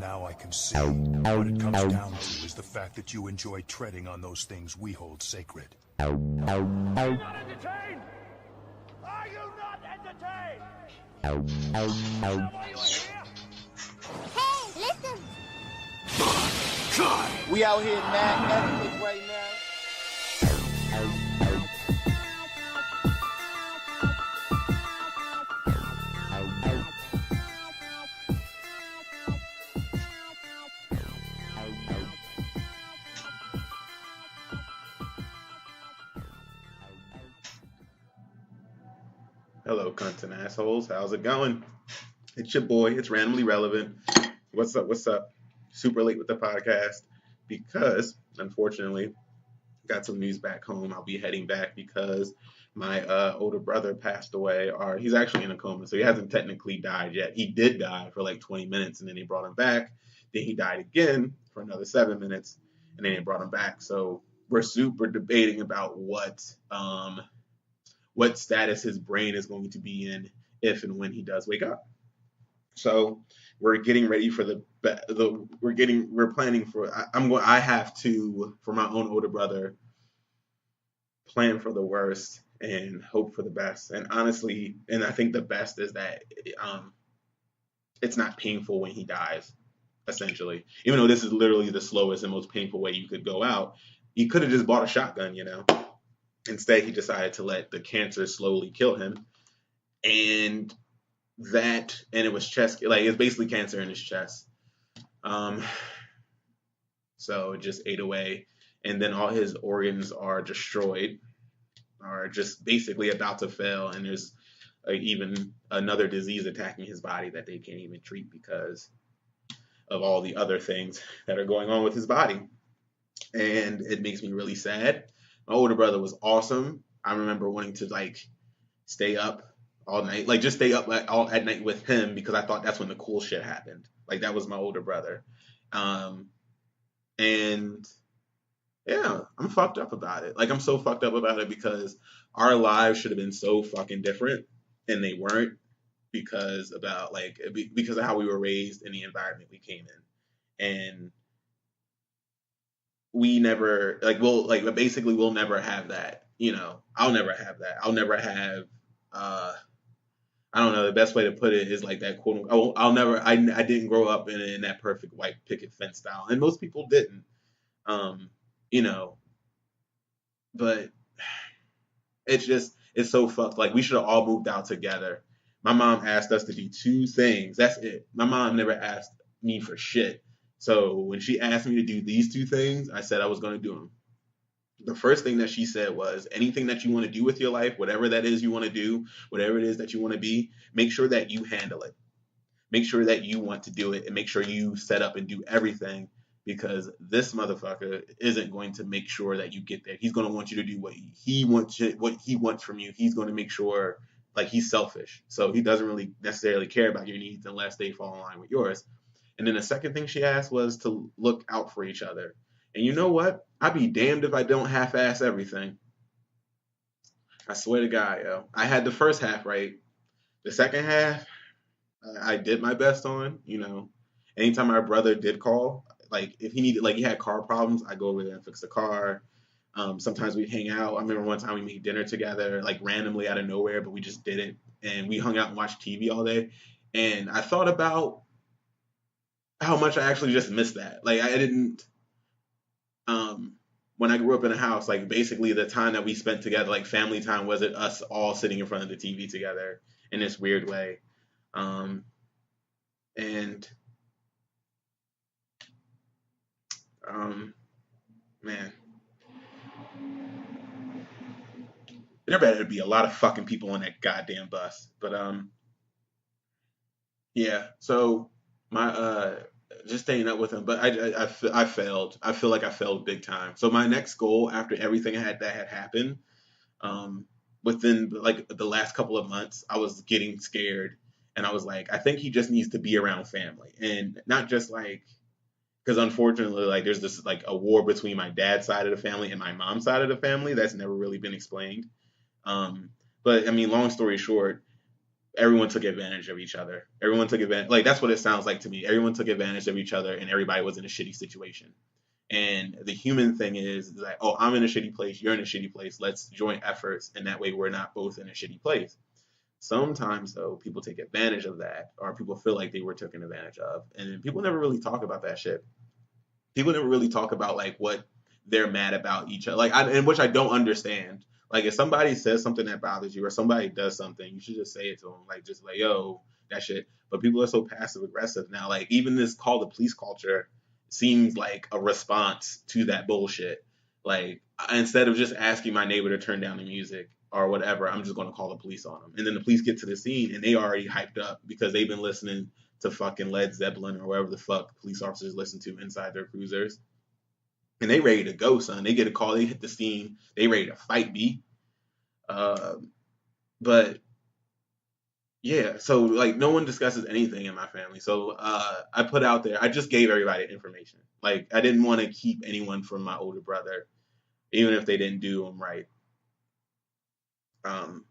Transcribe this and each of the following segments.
now I can see. What it comes down to is the fact that you enjoy treading on those things we hold sacred. Are you not entertained? Are you not entertained? Is that why you are here? Hey, listen! God! We out here mad epic right now. Hello, cunts and assholes. How's it going? It's your boy. It's randomly relevant. What's up? What's up? Super late with the podcast because, unfortunately, got some news back home. I'll be heading back because my older brother passed away, or he's actually in a coma, so he hasn't technically died yet. He did die for like 20 minutes, and then they brought him back. Then he died again for another 7 minutes, and then they brought him back. So we're super debating about what status his brain is going to be in if and when he does wake up. So we're getting ready for we're planning for, I have to, for my own older brother, plan for the worst and hope for the best. And honestly, and I think the best is that it's not painful when he dies, essentially. Even though this is literally the slowest and most painful way you could go out, he could have just bought a shotgun, you know. Instead, he decided to let the cancer slowly kill him. And it was chest, like it's basically cancer in his chest. So it just ate away. And then all his organs are destroyed, are just basically about to fail. And there's even another disease attacking his body that they can't even treat because of all the other things that are going on with his body. And it makes me really sad. My older brother was awesome. I remember wanting to like stay up all night, like just stay up all at night with him because I thought that's when the cool shit happened. Like that was my older brother. And yeah, I'm fucked up about it. Like I'm so fucked up about it because our lives should have been so fucking different and they weren't because of how we were raised and the environment we came in. And we never we'll never have that, you know. I'll never have that. I'll never have I don't know, the best way to put it is like that quote unquote, I didn't grow up in that perfect white picket fence style, and most people didn't, you know. But it's so fucked. Like we should have all moved out together. My mom asked us to do 2 things. That's it. My mom never asked me for shit. So when she asked me to do these 2 things, I said I was going to do them. The first thing that she said was, anything that you want to do with your life, whatever that is you want to do, whatever it is that you want to be, make sure that you handle it. Make sure that you want to do it and make sure you set up and do everything, because this motherfucker isn't going to make sure that you get there. He's going to want you to do what he wants from you. He's going to make sure, like, he's selfish. So he doesn't really necessarily care about your needs unless they fall in line with yours. And then the second thing she asked was to look out for each other. And you know what? I'd be damned if I don't half-ass everything. I swear to God, yo. I had the first half right. The second half, I did my best on, you know. Anytime my brother did call, like, if he needed, like, he had car problems, I'd go over there and fix the car. Sometimes we'd hang out. I remember one time we made dinner together, like, randomly out of nowhere, but we just did it. And we hung out and watched TV all day. And I thought about how much I actually just missed that. Like, I didn't... when I grew up in a house, like basically the time that we spent together, like family time, wasn't us all sitting in front of the TV together in this weird way. And man, there better be a lot of fucking people on that goddamn bus. But yeah. So my just staying up with him, but I failed. I feel like I failed big time. So my next goal after everything that had happened, within like the last couple of months, I was getting scared, and I was like, I think he just needs to be around family, and not just like, because unfortunately, like there's this like a war between my dad's side of the family and my mom's side of the family that's never really been explained. But I mean, long story short, everyone took advantage of each other. Everyone took advantage. Like that's what it sounds like to me. Everyone took advantage of each other, and everybody was in a shitty situation. And the human thing is like, oh, I'm in a shitty place, you're in a shitty place. Let's join efforts, and that way we're not both in a shitty place. Sometimes though, people take advantage of that, or people feel like they were taken advantage of, and people never really talk about that shit. People never really talk about like what they're mad about each other, like, and which I don't understand. Like, if somebody says something that bothers you, or somebody does something, you should just say it to them, like, just like, yo, that shit. But people are so passive aggressive now. Like, even this call the police culture seems like a response to that bullshit. Like, instead of just asking my neighbor to turn down the music or whatever, I'm just going to call the police on them. And then the police get to the scene and they already hyped up because they've been listening to fucking Led Zeppelin or whatever the fuck police officers listen to inside their cruisers. And they ready to go, son. They get a call, they hit the scene, they ready to fight B. But yeah, so like no one discusses anything in my family. So I put out there, I just gave everybody information. Like I didn't want to keep anyone from my older brother, even if they didn't do them right. Um,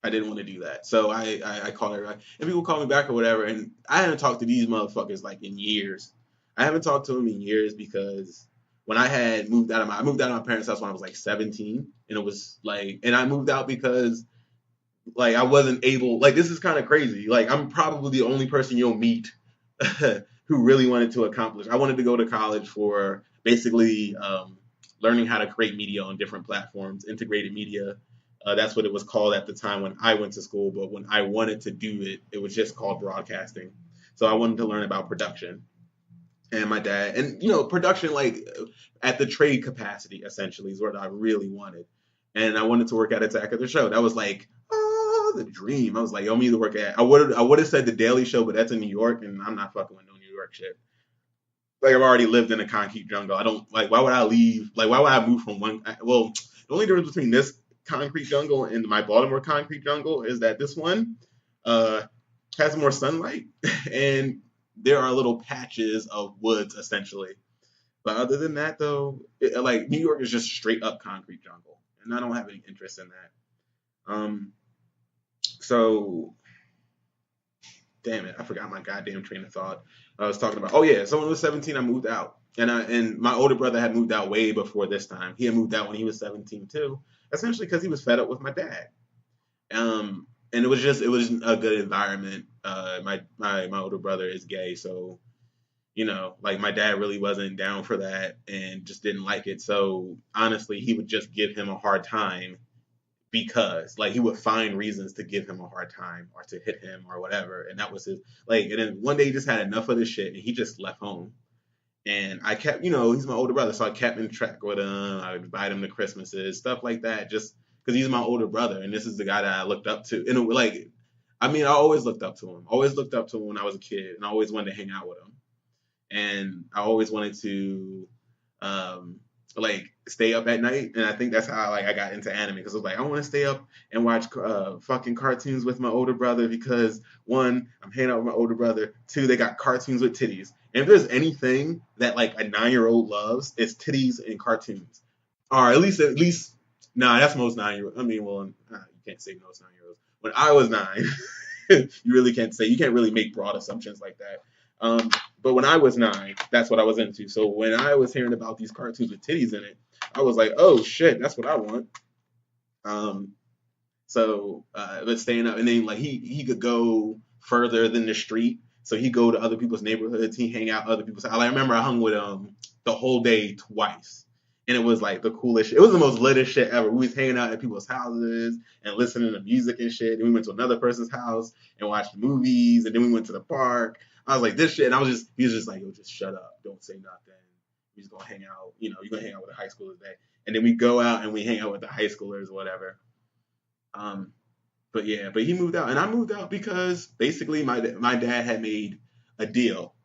I didn't want to do that. So I called everybody, and people call me back or whatever. And I haven't talked to these motherfuckers like in years. I haven't talked to them in years because when I moved out of my parents' house when I was like 17, and it was like, and I moved out because like I wasn't able. Like this is kind of crazy. Like I'm probably the only person you'll meet who really wanted to accomplish. I wanted to go to college for basically learning how to create media on different platforms, integrated media. That's what it was called at the time when I went to school. But when I wanted to do it, it was just called broadcasting. So I wanted to learn about production. And my dad, and production like at the trade capacity essentially is what I really wanted. And I wanted to work at Attack of the Show. That was like the dream. I was like, yo, I'm either work at. I would have said the Daily Show, but that's in New York, and I'm not fucking with no New York shit. Like I've already lived in a concrete jungle. I don't like. Why would I leave? Like why would I move from one? Well, the only difference between this concrete jungle and my Baltimore concrete jungle is that this one uh, has more sunlight, and there are little patches of woods essentially. But other than that, though, like New York is just straight up concrete jungle, and I don't have any interest in that. So damn it, I forgot my goddamn train of thought. I was talking about. Oh yeah, so when I was 17, I moved out, and my older brother had moved out way before this time. He had moved out when he was 17 too, essentially because he was fed up with my dad. And it was a good environment. My older brother is gay, so like my dad really wasn't down for that and just didn't like it. So honestly, he would just give him a hard time because like he would find reasons to give him a hard time or to hit him or whatever. And that was his like. And then one day he just had enough of this shit and he just left home. And I kept, he's my older brother, so I kept in track with him. I would invite him to Christmases, stuff like that, just because he's my older brother and this is the guy that I looked up to. And like, I mean, I always looked up to him. Always looked up to him when I was a kid, and I always wanted to hang out with him. And I always wanted to like stay up at night, and I think that's how like I got into anime because I was like I want to stay up and watch fucking cartoons with my older brother because one, I'm hanging out with my older brother. Two, they got cartoons with titties. And if there's anything that like a 9-year-old loves, it's titties and cartoons, or at least nah, that's most 9-year-olds. I mean, well, you can't say most 9-year-olds. When I was 9, you really can't say. You can't really make broad assumptions like that. But when I was 9, that's what I was into. So when I was hearing about these cartoons with titties in it, I was like, oh shit, that's what I want. But staying up, and then like he could go further than the street, so he go to other people's neighborhoods. He hang out other people's. I remember I hung with the whole day twice, and it was like the coolest shit. It was the most litest shit ever. We was hanging out at people's houses and listening to music and shit. And we went to another person's house and watched movies, and then we went to the park. I was like, this shit, and he was just like, yo, just shut up, don't say nothing. We're just gonna hang out, you're gonna hang out with the high schoolers today. And then we go out and we hang out with the high schoolers, whatever. But he moved out, and I moved out because basically my dad had made a deal,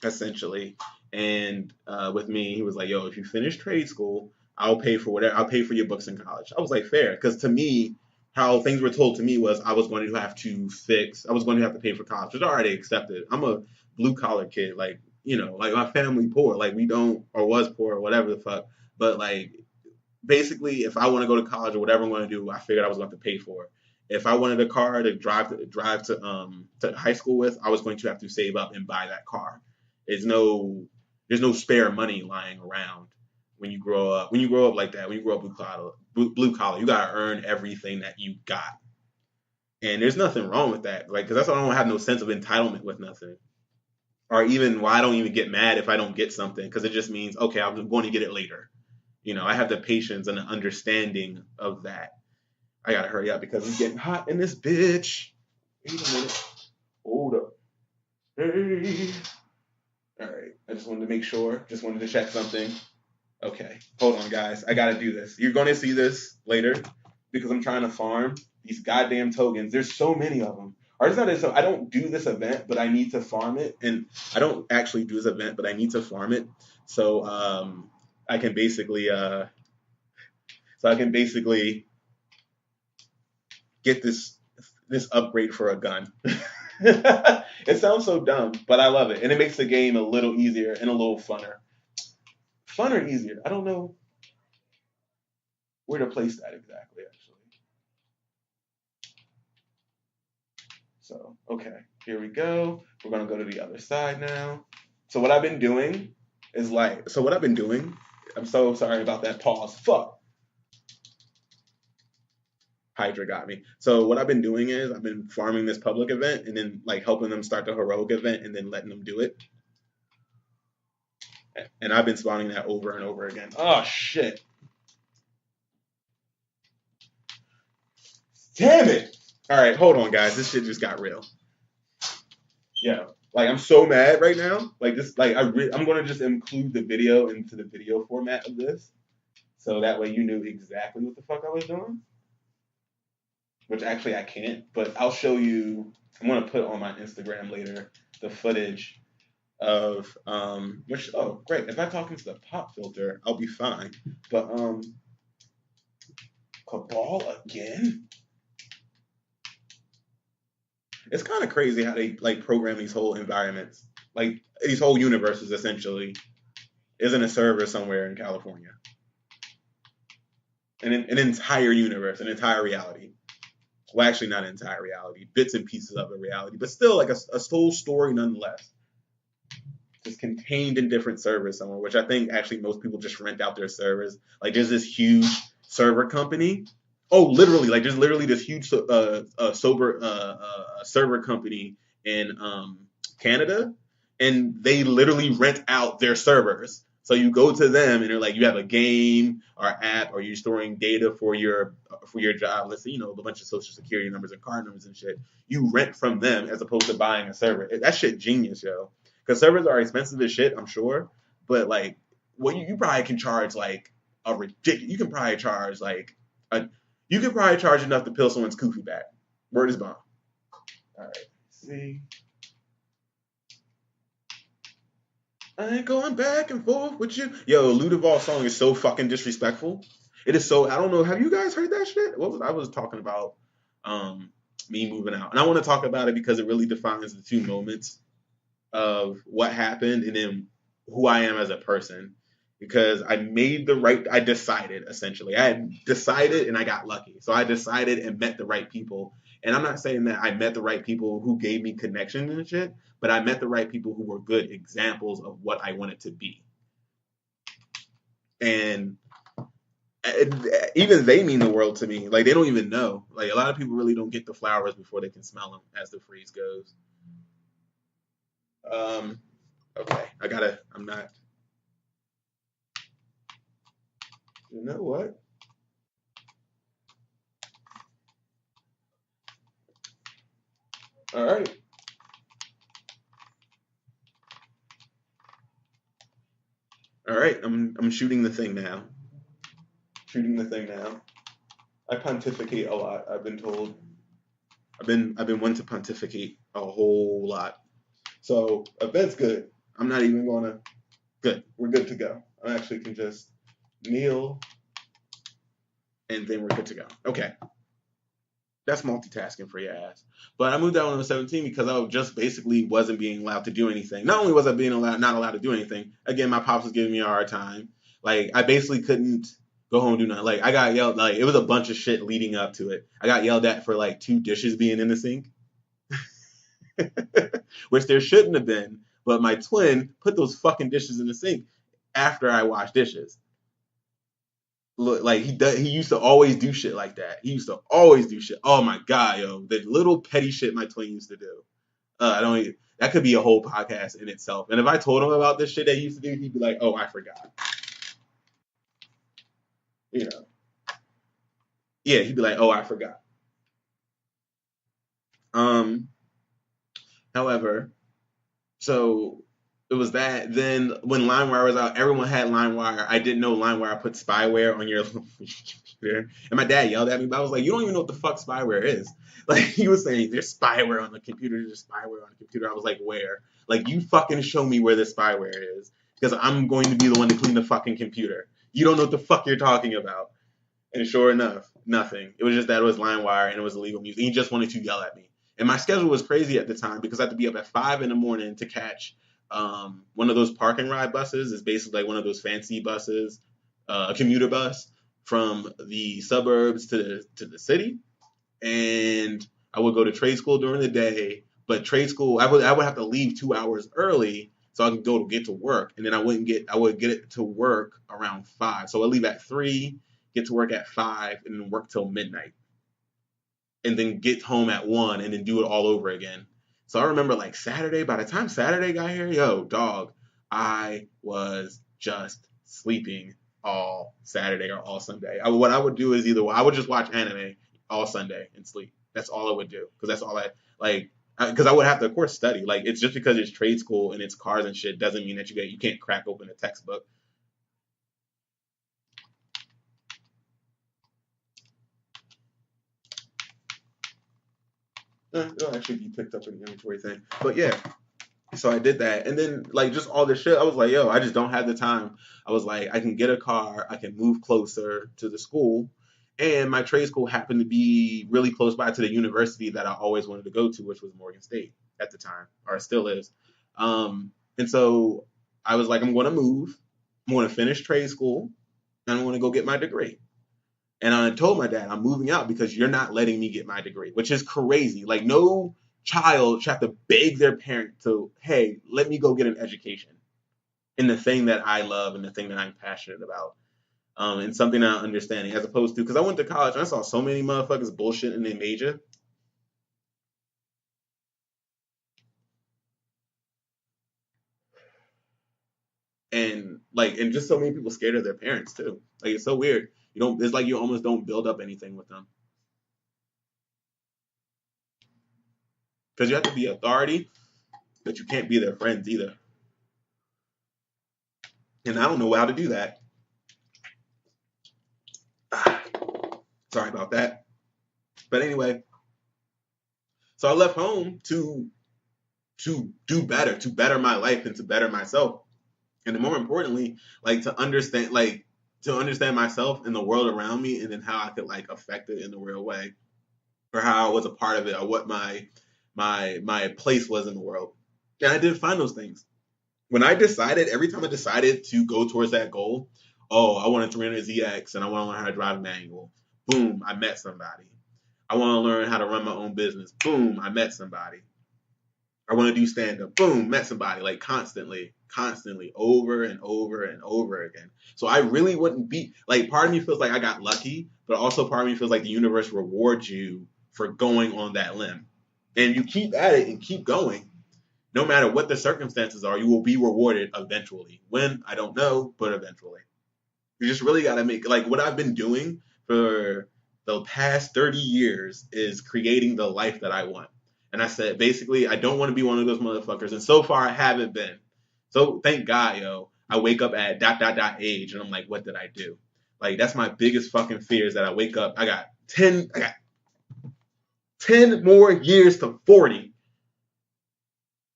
essentially, and with me, he was like, yo, if you finish trade school, I'll pay for whatever, I'll pay for your books in college. I was like, fair, because to me, how things were told to me was I was going to have to pay for college, which I already accepted. I'm a blue collar kid, like, like my family poor, like we don't, or was poor, or whatever the fuck. But like, basically, if I want to go to college or whatever I'm going to do, I figured I was going to have to pay for it. if I wanted a car to drive to high school with, I was going to have to save up and buy that car. There's no spare money lying around when you grow up. When you grow up like that, when you grow up blue collar, you gotta earn everything that you got. And there's nothing wrong with that. Like, because that's why I don't have no sense of entitlement with nothing. Or even why I don't even get mad if I don't get something, because it just means, okay, I'm going to get it later. I have the patience and the understanding of that. I gotta hurry up because it's getting hot in this bitch. Wait a minute. Hold up. Hey. All right. I just wanted to make sure. Just wanted to check something. Okay. Hold on, guys. I gotta do this. You're gonna see this later because I'm trying to farm these goddamn tokens. There's so many of them. Or it's not so I don't do this event, but I need to farm it. And I don't actually do this event, but I need to farm it. So I can basically get this upgrade for a gun. It sounds so dumb, but I love it. And it makes the game a little easier and a little funner. Funner, easier. I don't know where to place that exactly, actually. So, okay, here we go. We're going to go to the other side now. So what I've been doing is I'm so sorry about that pause. Fuck. Hydra got me. So what I've been doing is I've been farming this public event and then like helping them start the heroic event and then letting them do it. And I've been spawning that over and over again. Oh shit. Damn it. All right, hold on guys. This shit just got real. Yeah. Like I'm so mad right now. Like this I'm going to just include the video into the video format of this. So that way you knew exactly what the fuck I was doing. Which actually I can't, but I'll show you. I'm gonna put on my Instagram later the footage of which oh great. If I talk into the pop filter, I'll be fine. But Cabal again? It's kind of crazy how they like program these whole environments, like these whole universes essentially is in a server somewhere in California. An entire universe, an entire reality. Well, actually, not an entire reality, bits and pieces of a reality, but still like a whole story nonetheless. Just contained in different servers somewhere, which I think actually most people just rent out their servers. Like there's this huge server company. Oh, literally, like there's literally this huge server company in Canada, and they literally rent out their servers. So you go to them and they're like, you have a game or app or you're storing data for your job. Let's say, a bunch of social security numbers and card numbers and shit. You rent from them as opposed to buying a server. That shit genius, yo. Because servers are expensive as shit, I'm sure. But like, well, you probably can charge like a ridiculous. You can probably charge enough to peel someone's kufi back. Word is bond. All right, let's see. I ain't going back and forth with you. Yo, Ludoval's song is so fucking disrespectful. It is so, I don't know, have you guys heard that shit? I was talking about me moving out. And I want to talk about it because it really defines the two moments of what happened and then who I am as a person. Because I decided, essentially. I had decided and I got lucky. So I decided and met the right people. And I'm not saying that I met the right people who gave me connections and shit, but I met the right people who were good examples of what I wanted to be. And even they mean the world to me. Like, they don't even know. Like, a lot of people really don't get the flowers before they can smell them, as the phrase goes. Okay. I'm not. You know what? All right. All right. I'm shooting the thing now. I pontificate a lot. I've been told. I've been one to pontificate a whole lot. So event's good. I'm not even gonna. Good. We're good to go. I actually can just kneel, and then we're good to go. Okay. That's multitasking for your ass. But I moved out when I was 17 because I just basically wasn't being allowed to do anything. Not only was I not allowed to do anything, again, my pops was giving me a hard time. Like, I basically couldn't Go home, do nothing. Like I got yelled. Like it was a bunch of shit leading up to it. I got yelled at for like 2 dishes being in the sink, which there shouldn't have been. But my twin put those fucking dishes in the sink after I washed dishes. Look, like he used to always do shit like that. He used to always do shit. Oh my god, yo, the little petty shit my twin used to do. I don't. That could be a whole podcast in itself. And if I told him about this shit that he used to do, he'd be like, "Oh, I forgot." You know. Yeah, he'd be like, "Oh, I forgot." Um. However, so it was that. Then when LimeWire was out, everyone had LimeWire. I didn't know LimeWire put spyware on your computer, and my dad yelled at me. But I was like, "You don't even know what the fuck spyware is." Like he was saying, "There's spyware on the computer. There's spyware on the computer." I was like, "Where?" Like you fucking show me where the spyware is, because I'm going to be the one to clean the fucking computer. You don't know what the fuck you're talking about. And sure enough, nothing. It was just that it was LimeWire and it was illegal music. He just wanted to yell at me. And my schedule was crazy at the time because I had to be up at 5 in the morning to catch one of those park and ride buses. It's basically like one of those fancy buses, a commuter bus from the suburbs to the city. And I would go to trade school during the day, but trade school I would have to leave 2 hours early so I could go to get to work, and then I would get it to work around 5. So I leave at 3, get to work at 5, and then work till midnight, and then get home at 1, and then do it all over again. So I remember like Saturday. By the time Saturday got here, yo, dog, I was just sleeping all Saturday or all Sunday. What I would do is either I would just watch anime all Sunday and sleep. That's all I would do because that's all I like. Because I would have to, of course, study. Like it's just because it's trade school and it's cars and shit doesn't mean that you can't crack open a textbook. It'll actually be picked up in the inventory thing. But yeah, so I did that, and then like just all this shit. I was like, yo, I just don't have the time. I was like, I can get a car, I can move closer to the school, and my trade school happened to be really close by to the university that I always wanted to go to, which was Morgan State at the time, or it still is. And so I was like, I'm going to move. I'm going to finish trade school, and I'm going to go get my degree. And I told my dad, I'm moving out because you're not letting me get my degree, which is crazy. Like, no child should have to beg their parent to, hey, let me go get an education in the thing that I love and the thing that I'm passionate about. And something I'm understanding, as opposed to, because I went to college and I saw so many motherfuckers bullshit in their major. And just so many people scared of their parents too. Like, it's so weird. It's like you almost don't build up anything with them. Because you have to be authority, but you can't be their friends either. And I don't know how to do that. Sorry about that. But anyway, so I left home to do better, to better my life and to better myself. And more importantly, like to understand myself and the world around me, and then how I could like affect it in a real way. Or how I was a part of it, or what my place was in the world. And I did find those things. When I decided, every time I decided to go towards that goal, oh, I want a 300ZX and I want to learn how to drive a manual. Boom, I met somebody. I want to learn how to run my own business. Boom, I met somebody. I want to do stand up. Boom, met somebody. Like constantly, over and over and over again. So I really wouldn't be like, part of me feels like I got lucky, but also part of me feels like the universe rewards you for going on that limb. And you keep at it and keep going. No matter what the circumstances are, you will be rewarded eventually. When, I don't know, but eventually. You just really got to make, like, what I've been doing for the past 30 years is creating the life that I want. And I said, basically, I don't want to be one of those motherfuckers. And so far, I haven't been. So thank God, yo. I wake up at ... age, and I'm like, what did I do? Like, that's my biggest fucking fear, is that I wake up, I got 10 more years to 40.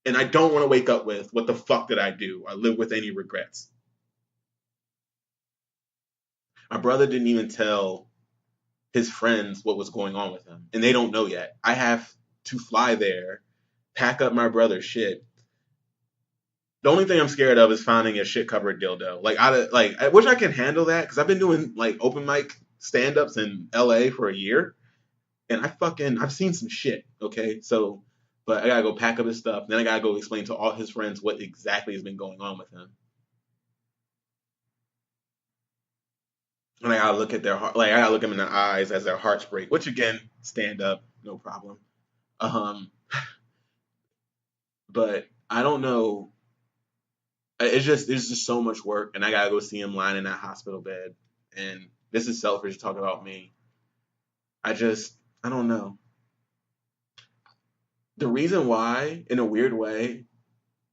And I don't want to wake up with, what the fuck did I do? Or live with any regrets. My brother didn't even tell his friends what was going on with him. And they don't know yet. I have to fly there, pack up my brother's shit, The only thing I'm scared of is finding a shit covered dildo. I wish I could handle that because I've been doing like open mic stand ups in LA for a year, and I've seen some shit. Okay, so but I gotta go pack up his stuff. Then I gotta go explain to all his friends what exactly has been going on with him. And I gotta look at their heart, like I gotta look them in the eyes as their hearts break. Which again, stand up, no problem. Um, but I don't know. It's just so much work, and I gotta go see him lying in that hospital bed. And this is selfish to talk about me. I don't know. The reason why, in a weird way,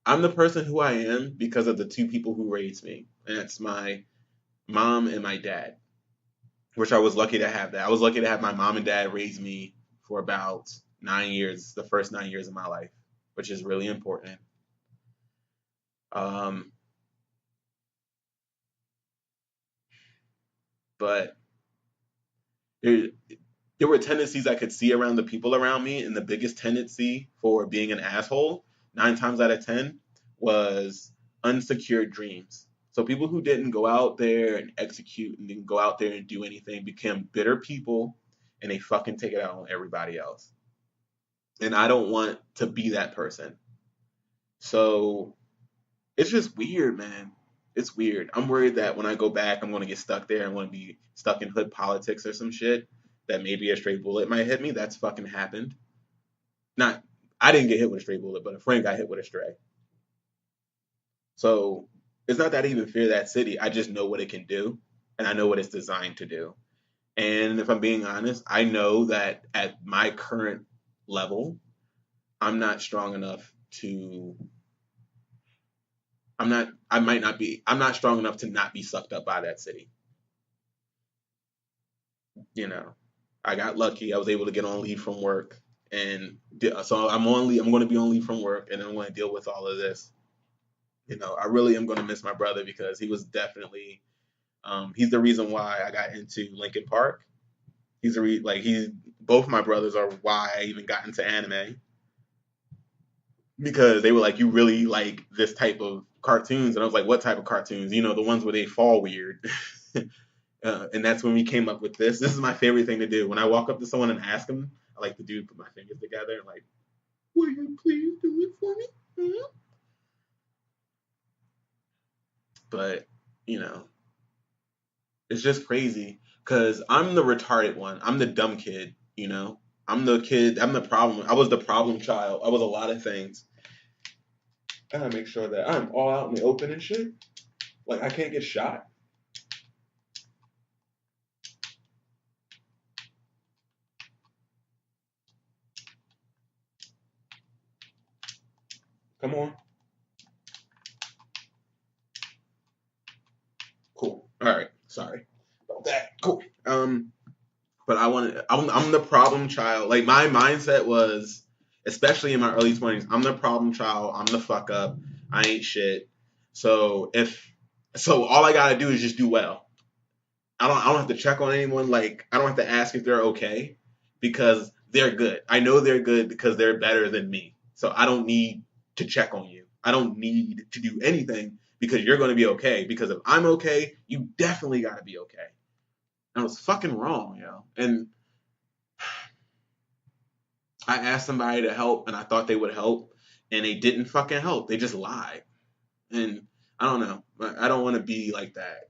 I'm the person who I am because of the two people who raised me, and that's my mom and my dad. Which I was lucky to have that. I was lucky to have my mom and dad raise me for about 9 years, the first 9 years of my life, which is really important. Um, but there, there were tendencies I could see around the people around me, and the biggest tendency for being an asshole, 9 times out of 10, was unsecured dreams. So people who didn't go out there and execute and didn't go out there and do anything became bitter people, and they fucking take it out on everybody else. And I don't want to be that person. So it's just weird, man. It's weird. I'm worried that when I go back, I'm going to get stuck there. I'm going to be stuck in hood politics or some shit. That maybe a stray bullet might hit me. That's fucking happened. Not, I didn't get hit with a stray bullet, but a friend got hit with a stray. So it's not that I even fear that city. I just know what it can do, and I know what it's designed to do. And if I'm being honest, I know that at my current level, I'm not strong enough to I'm not strong enough to not be sucked up by that city. You know, I got lucky. I was able to get on leave from work. And so I'm on leave. I'm going to be on leave from work, and I'm going to deal with all of this. You know, I really am going to miss my brother because he was definitely, he's the reason why I got into Linkin Park. Both my brothers are why I even got into anime because they were like, you really like this type of cartoons, and I was like, what type of cartoons? You know, the ones where they fall weird. And that's when we came up with this. This is my favorite thing to do. When I walk up to someone and ask them, I like to put my fingers together and like, will you please do it for me? Hmm? But, you know, it's just crazy because I'm the retarded one. I'm the dumb kid, you know? I'm the kid. I'm the problem. I was the problem child. I was a lot of things. I gotta make sure that I'm all out in the open and shit. Like, I can't get shot. Come on. Cool. All right. Sorry about that. Cool. But I'm the problem child. Like my mindset was, especially in my early 20s, I'm the problem child. I'm the fuck up. I ain't shit. So all I gotta do is just do well. I don't have to check on anyone. Like I don't have to ask if they're okay because they're good. I know they're good because they're better than me. So I don't need to check on you. I don't need to do anything because you're going to be okay. Because if I'm okay, you definitely got to be okay. And I was fucking wrong, yo. And I asked somebody to help, and I thought they would help, and they didn't fucking help. They just lied. And I don't know. I don't want to be like that.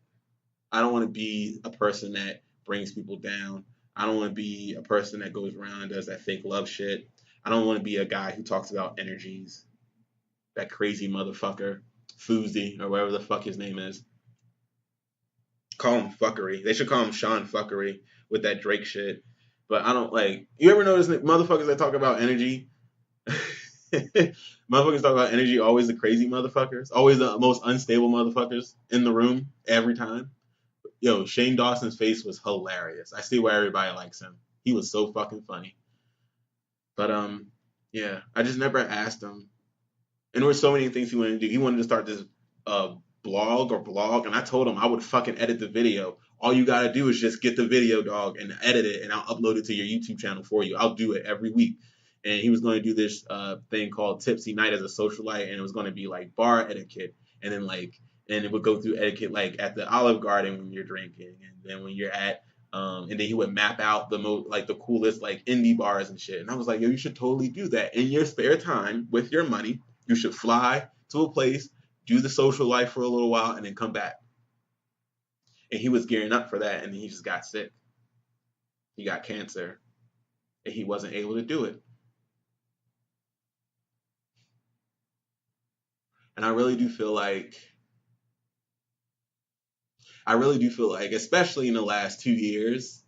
I don't want to be a person that brings people down. I don't want to be a person that goes around and does that fake love shit. I don't want to be a guy who talks about energies. That crazy motherfucker, Fousey, or whatever the fuck his name is. Call him fuckery. They should call him Sean Fuckery with that Drake shit. But I don't like. You ever notice motherfuckers that talk about energy? Motherfuckers talk about energy. Always the crazy motherfuckers. Always the most unstable motherfuckers in the room every time. Yo, Shane Dawson's face was hilarious. I see why everybody likes him. He was so fucking funny. But yeah, I just never asked him. And there were so many things he wanted to do. He wanted to start this blog, and I told him I would fucking edit the video. All you gotta do is just get the video, dog, and edit it, and I'll upload it to your YouTube channel for you. I'll do it every week. and he was going to do this thing called Tipsy Night as a socialite, and it was going to be like bar etiquette, and then like and it would go through etiquette like at the Olive Garden when you're drinking, and then when you're at and then he would map out the most like the coolest like indie bars and shit. And I was like, yo, you should totally do that in your spare time with your money. You should fly to a place, do the social life for a little while, and then come back. And he was gearing up for that, and he just got sick. He got cancer, and he wasn't able to do it. And I really do feel like, especially in the last 2 years,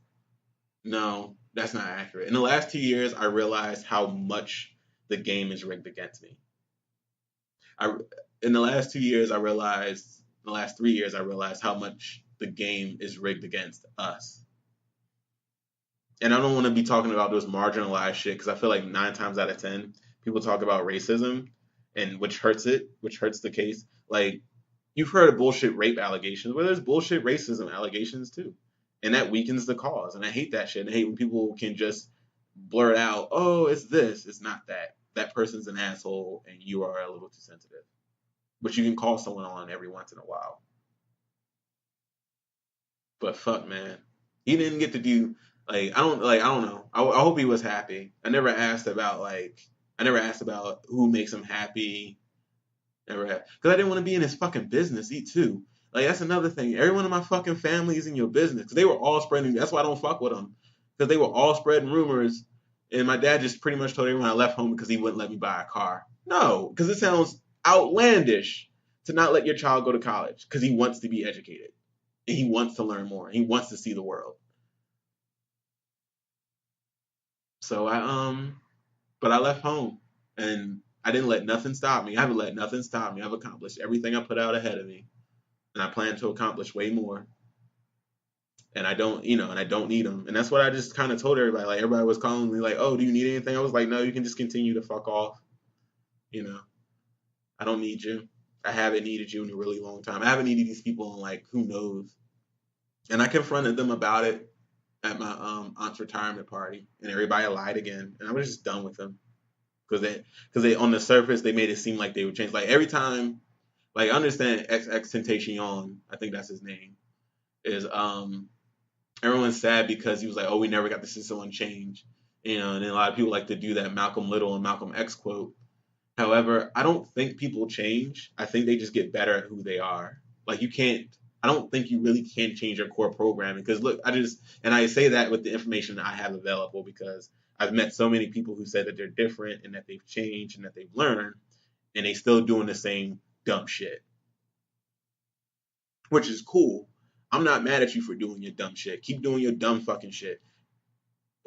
no, that's not accurate. In the last 2 years, I realized how much the game is rigged against me. I, in the last 2 years, I realized, in the last 3 years, I realized how much the game is rigged against us. And I don't want to be talking about those marginalized shit because I feel like 9 times out of 10 people talk about racism, and which hurts the case. Like you've heard of bullshit rape allegations, well, there's bullshit racism allegations too, and that weakens the cause. And I hate that shit. I hate when people can just blurt out, "Oh, it's this, it's not that." That person's an asshole, and you are a little too sensitive. But you can call someone on every once in a while. But fuck, man, he didn't get to do like I don't know. I hope he was happy. I never asked about who makes him happy. Never have, because I didn't want to be in his fucking business too. Like that's another thing. Everyone in my fucking family is in your business because they were all spreading. That's why I don't fuck with them because they were all spreading rumors. And my dad just pretty much told everyone I left home because he wouldn't let me buy a car. No, because it sounds outlandish to not let your child go to college because he wants to be educated and he wants to learn more. And he wants to see the world. So but I left home and I didn't let nothing stop me. I haven't let nothing stop me. I've accomplished everything I put out ahead of me, and I plan to accomplish way more. And I don't, and I don't need them. And that's what I just kind of told everybody. Like everybody was calling me, like, "Oh, do you need anything?" I was like, "No, you can just continue to fuck off." You know, I don't need you. I haven't needed you in a really long time. I haven't needed these people in like who knows. And I confronted them about it at my aunt's retirement party, and everybody lied again. And I was just done with them because they on the surface they made it seem like they would change. Like every time, like I understand X Tentacion, I think that's his name, is everyone's sad because he was like, oh, we never got to see someone change, and then a lot of people like to do that Malcolm Little and Malcolm X quote. However, I don't think people change. I think they just get better at who they are. Like you can't. I don't think you really can change your core programming because look, I say that with the information I have available because I've met so many people who said that they're different and that they've changed and that they've learned, and they still doing the same dumb shit, which is cool. I'm not mad at you for doing your dumb shit. Keep doing your dumb fucking shit.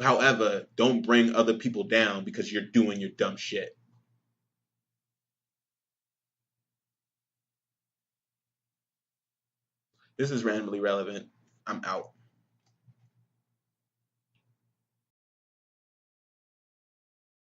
However, don't bring other people down because you're doing your dumb shit. This is randomly relevant. I'm out.